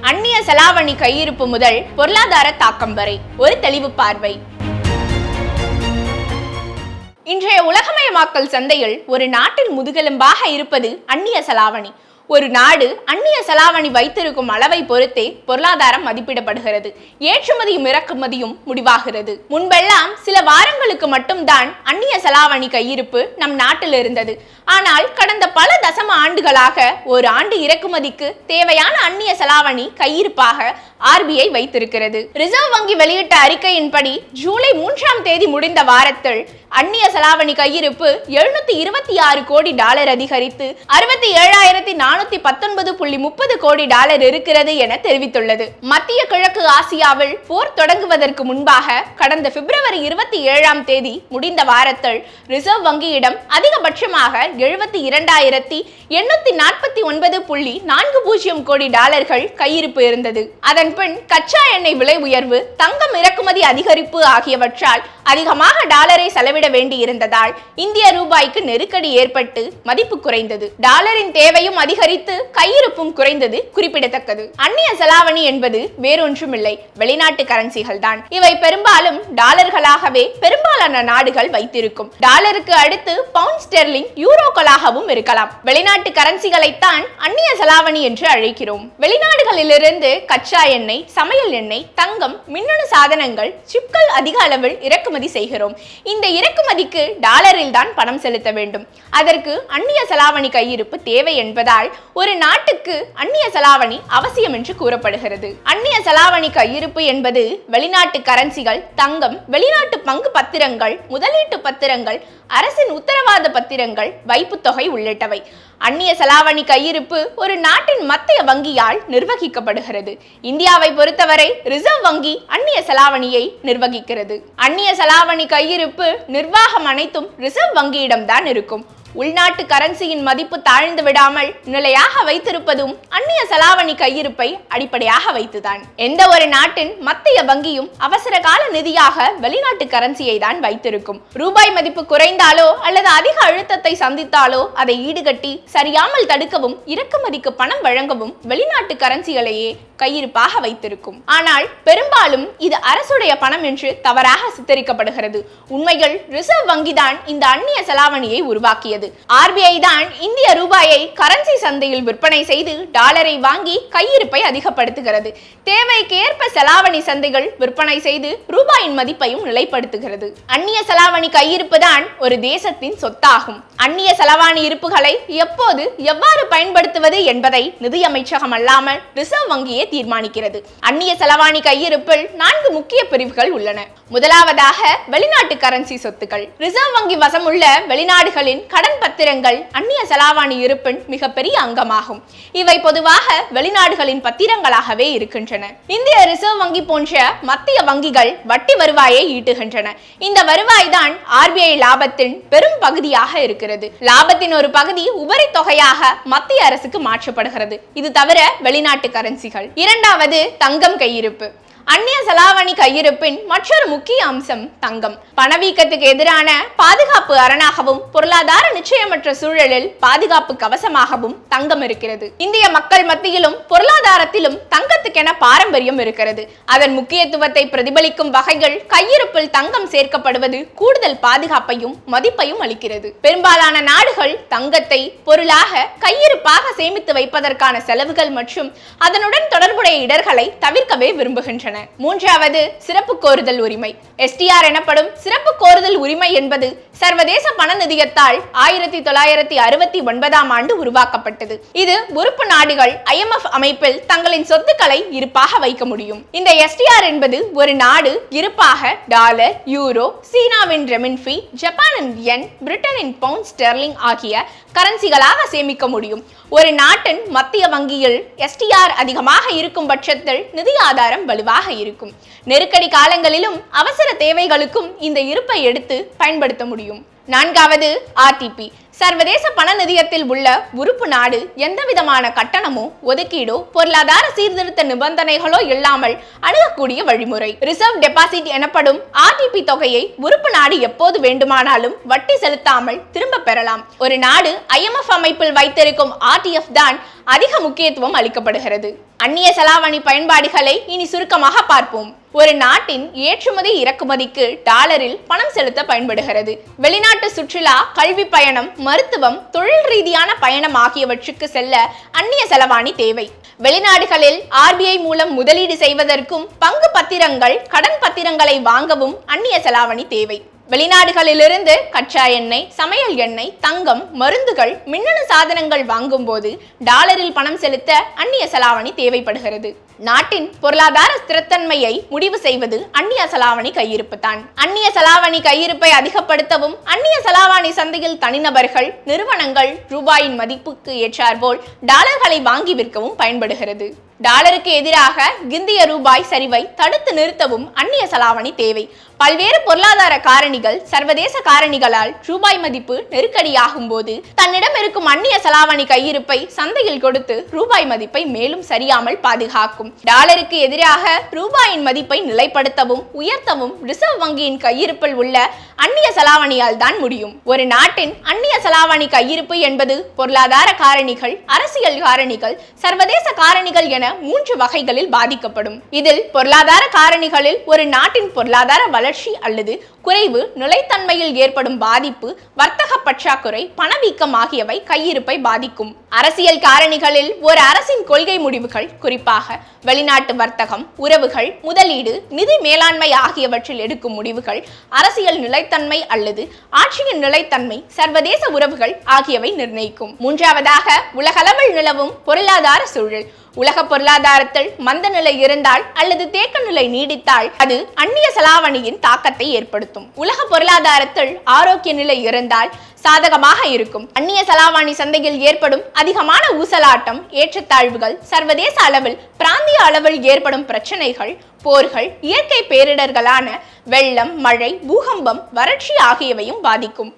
அந்நிய செலாவணி கையிருப்பு முதல் பொருளாதார தாக்கம் வரை ஒரு தெளிவு பார்வை. இன்றைய உலகமயமாக்கல் சந்தையில் ஒரு நாட்டின் முதுகெலும்பாக இருப்பது அந்நிய செலாவணி. ஒரு நாடு அந்நிய செலாவணி வைத்திருக்கும் அளவை பொறுத்தே பொருளாதாரம் மதிப்பிடப்படுகிறது. ஏற்றுமதியும் இறக்குமதியும் முடிவாகிறது. முன்பெல்லாம் சில வாரங்களுக்கு மட்டும்தான் அந்நிய செலாவணி கையிருப்பு நம் நாட்டில் இருந்தது. ஆனால் கடந்த பல தசம ஆண்டுகளாக ஒரு ஆண்டு இறக்குமதிக்கு தேவையான அந்நிய செலாவணி கையிருப்பாக RBI வைத்திருக்கிறது. ரிசர்வ் வங்கி வெளியிட்ட அறிக்கையின்படி ஜூலை 3ஆம் தேதி முடிந்த வாரத்தில் அந்நிய செலாவணி கையிருப்பு $726 கோடி அதிகரித்து 67,419.30 கோடி இருக்கிறது என தெரிவித்துள்ளது. மத்திய கிழக்கு ஆசியாவில் போர் தொடங்குவதற்கு முன்பாக கடந்த பிப்ரவரி 27ஆம் தேதி முடிந்த வாரத்தில் ரிசர்வ் வங்கியிடம் அதிகபட்சமாக $78,849.40 கோடி கையிருப்பு இருந்தது. அதன் பின் கச்சா எண்ணெய் விலை உயர்வு, தங்கம் இறக்குமதி அதிகரிப்பு ஆகியவற்றால் அதிகமாக டாலரை செலவிட வேண்டி இருந்ததால் இந்திய ரூபாய்க்கு நெருக்கடி ஏற்பட்டு மதிப்பு குறைந்தது. டாலரின் தேவையும் அதிகரித்து கையிருப்பும் குறைந்தது குறிப்பிடத்தக்கது. அந்நிய செலாவணி என்பது வேறொன்றுமில்லை, வெளிநாட்டு கரன்சிகள் தான். இவை பெரும்பாலும் டாலர்களாகவே பெரும்பாலான நாடுகள் வைத்திருக்கும். டாலருக்கு அடுத்து பவுண்ட் ஸ்டெர்லிங், யூரோக்களாகவும் இருக்கலாம். வெளிநாட்டு கரன்சிகளைத்தான் அந்நிய செலாவணி என்று அழைக்கிறோம். வெளிநாடுகளிலிருந்து கச்சா எண்ணெய், சமையல் எண்ணெய், தங்கம், மின்னணு சாதனங்கள், சிப்கள் அதிக அளவில் இறக்குமதி செய்கிறோம். இந்த இறக்குமதிக்கு டாலரில் தான் பணம் செலுத்த வேண்டும். அதற்கு அந்நிய செலாவணி கையிருப்பு தேவை என்பதால் ஒரு நாட்டுக்கு அந்நிய செலாவணி அவசியம் என்று கூறப்படுகிறது. அந்நிய செலாவணி கையிருப்பு என்பது வெளிநாட்டு கரன்சிகள், தங்கம், வெளிநாட்டு பங்கு பத்திரங்கள், முதலீட்டு பத்திரங்கள், அரசின் உத்தரவாத பத்திரங்கள், வைப்பு தொகை உள்ளிட்டவை. அந்நிய செலாவணி கையிருப்பு ஒரு நாட்டின் மத்திய வங்கியால் நிர்வகிக்கப்படுகிறது. இந்தியாவை பொறுத்தவரை ரிசர்வ் வங்கி அந்நிய செலாவணியை நிர்வகிக்கிறது. அந்நிய செலாவணி கையிருப்பு நிர்வாகம் அனைத்தும் ரிசர்வ் வங்கியிடம்தான் இருக்கும். உள்நாட்டு கரன்சியின் மதிப்பு தாழ்ந்து விடாமல் நிலையாக வைத்திருப்பதும் அந்நிய செலாவணி கையிருப்பை அடிப்படையாக வைத்துதான். எந்த ஒரு நாட்டின் மத்திய வங்கியும் அவசர கால நிதியாக வெளிநாட்டு கரன்சியை தான் வைத்திருக்கும். ரூபாய் மதிப்பு குறைந்தாலோ அல்லது அதிக அழுத்தத்தை சந்தித்தாலோ அதை ஈடுகட்டி சரியாமல் தடுக்கவும் இறக்குமதிக்கு பணம் வழங்கவும் வெளிநாட்டு கரன்சிகளையே கையிருப்பாக வைத்திருக்கும். ஆனால் பெரும்பாலும் இது அரசுடைய பணம் என்று தவறாக சித்தரிக்கப்படுகிறது. உண்மையில் ரிசர்வ் வங்கிதான் இந்த அந்நிய செலாவணியை உருவாக்கியது. RBI தான் இந்திய ரூபாயை கரன்சி சந்தையில் விற்பனை செய்து டாலரை வாங்கி கையிருப்பை அதிகப்படுத்துகிறது. தேவைக்கு ஏற்ப செலாவணி சந்தைகள் விற்பனை செய்து ரூபாயின் மதிப்பையும் நிலைப்படுத்துகிறது. அந்நிய செலாவணி கையிருப்பு தான் ஒரு தேசத்தின் சொத்தாகும். அந்நிய செலாவணி இருப்புகளை எப்போது எவ்வாறு பயன்படுத்துவது என்பதை நிதியமைச்சகம் அல்லாமல் ரிசர்வ் வங்கியே தீர்மானிக்கிறது. அந்நிய செலாவணி கையிருப்பில் 4 முக்கிய பிரிவுகள் உள்ளன. முதலாவதாக வெளிநாட்டு கரன்சி சொத்துக்கள். ரிசர்வ் வங்கி வசமுள்ள வெளிநாடுகளின் கடன் பத்திரங்கள் அந்நிய செலாவணி இருப்பின் மிகப்பெரிய அங்கமாகும். இவை பொதுவாக வெளிநாடுகளின் பத்திரங்களாகவே இருக்கின்றன. இந்திய ரிசர்வ் வங்கி போன்ற மத்திய வங்கிகள் வட்டி வருவாயை ஈட்டுகின்றன. இந்த வருவாய் தான் RBI லாபத்தின் பெரும் பகுதியாக இருக்கிறது. லாபத்தின் ஒரு பகுதி உபரி தொகையாக மத்திய அரசுக்கு மாற்றப்படுகிறது. இது தவிர வெளிநாட்டு கரன்சிகள். இரண்டாவது தங்கம் கையிருப்பு. அந்நிய செலாவணி கையிருப்பின் மற்றொரு முக்கிய அம்சம் தங்கம். பணவீக்கத்துக்கு எதிரான பாதுகாப்பு அரணாகவும் பொருளாதார நிச்சயமற்ற சூழலில் பாதுகாப்பு கவசமாகவும் தங்கம் இருக்கிறது. இந்திய மக்கள் மத்தியிலும் பொருளாதாரத்திலும் தங்கத்துக்கென பாரம்பரியம் இருக்கிறது. அதன் முக்கியத்துவத்தை பிரதிபலிக்கும் வகைகள் கையிருப்பில் தங்கம் சேர்க்கப்படுவது கூடுதல் பாதுகாப்பையும் மதிப்பையும் அளிக்கிறது. பெரும்பாலான நாடுகள் தங்கத்தை பொருளாக கையிருப்பாக சேமித்து வைப்பதற்கான செலவுகள் மற்றும் அதனுடன் தொடர்புடைய இடர்களை தவிர்க்கவே விரும்புகின்றன. மூன்றாவது சிறப்பு கோருதல் உரிமை. STR எனப்படும் சிறப்பு கோருதல் உரிமை என்பது சர்வதேச பண நிதியத்தால் 1969ஆம் ஆண்டு உருவாக்கப்பட்டது. இது உறுப்பு நாடுகள் IMF அமைப்பில் தங்களின் சொத்துக்களை இருப்பாக வைக்க முடியும். இந்த STR என்பது ஒரு நாடு இருப்பாக டாலர், யூரோ, சீனாவின் ரெமின்ஃபி, ஜப்பானின் யென், பிரிட்டனின் பவுண்ட் ஸ்டெர்லிங் ஆகிய கரன்சிகளாக சேமிக்க முடியும். ஒரு நாட்டின் மத்திய வங்கியில் STR அதிகமாக இருக்கும் பட்சத்தில் நிதி ஆதாரம் வலுவாக இருக்கும். நெருக்கடி காலங்களிலும் அவசர தேவைகளுக்கும் இந்த இருப்பை எடுத்து பயன்படுத்த முடியும். நான்காவது RTP. சர்வதேச பண நிதியத்தில் உள்ள உறுப்பு நாடு எந்தவிதமான கட்டணமோ ஒதுக்கீடோ பொருளாதார சீர்திருத்த நிபந்தனைகளோ இல்லாமல் அணுகக்கூடிய வழிமுறை. ரிசர்வ் டெபாசிட் எனப்படும் RTP தொகையை உறுப்பு நாடு எப்போது வேண்டுமானாலும் வட்டி செலுத்தாமல் திரும்ப பெறலாம். ஒரு நாடு IMF அமைப்பில் வைத்திருக்கும் RTF தான் அதிக முக்கியத்துவம் அளிக்கப்படுகிறது. அந்நிய செலாவணி பயன்பாடுகளை இனி சுருக்கமாக பார்ப்போம். ஒரு நாட்டின் ஏற்றுமதி இறக்குமதிக்கு டாலரில் பணம் செலுத்த பயன்படுகிறது. வெளிநாட்டு சுற்றுலா, கல்வி பயணம், மருத்துவம், தொழில் ரீதியான பயணம் ஆகியவற்றுக்கு செல்ல அந்நிய செலாவணி தேவை. வெளிநாடுகளில் RBI மூலம் முதலீடு செய்வதற்கும் பங்கு பத்திரங்கள், கடன் பத்திரங்களை வாங்கவும் அந்நிய செலாவணி தேவை. வெளிநாடுகளிலிருந்து கச்சா எண்ணெய், சமையல் எண்ணெய், தங்கம், மருந்துகள், மின்னணு சாதனங்கள் வாங்கும் போது டாலரில் பணம் செலுத்த அந்நிய செலாவணி தேவைப்படுகிறது. நாட்டின் பொருளாதார ஸ்திரத்தன்மையை முடிவு செய்வது அந்நிய செலாவணி கையிருப்பு தான். அந்நிய செலாவணி கையிருப்பை அதிகப்படுத்தவும் அந்நிய செலாவணி சந்தையில் தனிநபர்கள், நிறுவனங்கள் ரூபாயின் மதிப்புக்கு ஏற்றாற்போல் டாலர்களை வாங்கி விற்கவும் பயன்படுகிறது. டாலருக்கு எதிராக இந்திய ரூபாய் சரிவை தடுத்து நிறுத்தவும் அந்நிய செலாவணி தேவை. பல்வேறு பொருளாதார காரணிகள், சர்வதேச காரணிகளால் ரூபாய் மதிப்பு நெருக்கடியாகும் போது தன்னிடம் இருக்கும் அந்நிய செலாவணி கையிருப்பை சந்தையில் கொடுத்து ரூபாய் மதிப்பை மேலும் சரியாமல் பாதுகாக்கும். டாலருக்கு எதிராக ரூபாயின் மதிப்பை நிலைப்படுத்தவும் உயர்த்தவும் ரிசர்வ் வங்கியின் கையிருப்பில் உள்ள அந்நிய செலாவணியால் தான் முடியும். ஒரு நாட்டின் அந்நிய செலாவணி கையிருப்பு என்பது பொருளாதார காரணிகள், அரசியல் காரணிகள், சர்வதேச காரணிகள் என 3 வகைகளில் பாதிக்கப்படும். இதில் பொருளாதார காரணிகளில் ஒரு நாட்டின் பொருளாதார வளர்ச்சி அல்லது குறைவு, நிலைத்தன்மையில் ஏற்படும் பாதிப்பு, வர்த்தக பற்றாக்குறை, பணவீக்கம் ஆகியவை கையிருப்பை பாதிக்கும். அரசியல் காரணிகளில் ஒரு அரசின் கொள்கை முடிவுகள், குறிப்பாக வெளிநாட்டு வர்த்தகம், உறவுகள், முதலீடு, நிதி மேலாண்மை ஆகியவற்றில் எடுக்கும் முடிவுகள் அரசியல் நிலைத்தன்மை அல்லது ஆட்சியின் நிலைத்தன்மை, சர்வதேச உறவுகள் ஆகியவை நிர்ணயிக்கும். 3வதாக உலகளவில் நிலவும் பொருளாதார சூழல். உலக பொருளாதாரத்தில் மந்த நிலை இருந்தால் அல்லது தேக்க நிலை நீடித்தால் அது அந்நிய செலாவணியின் தாக்கத்தை ஏற்படுத்தும். உலக பொருளாதாரத்தில் ஆரோக்கிய நிலை இருந்தால் சாதகமாக இருக்கும். அந்நிய செலாவணி சந்தையில் ஏற்படும் அதிகமான ஊசலாட்டம், ஏற்றத்தாழ்வுகள், சர்வதேச அளவில், பிராந்திய அளவில் ஏற்படும் பிரச்சனைகள், போர்கள், இயற்கை பேரிடர்களான வெள்ளம், மழை, பூகம்பம், வறட்சி ஆகியவையும் பாதிக்கும்.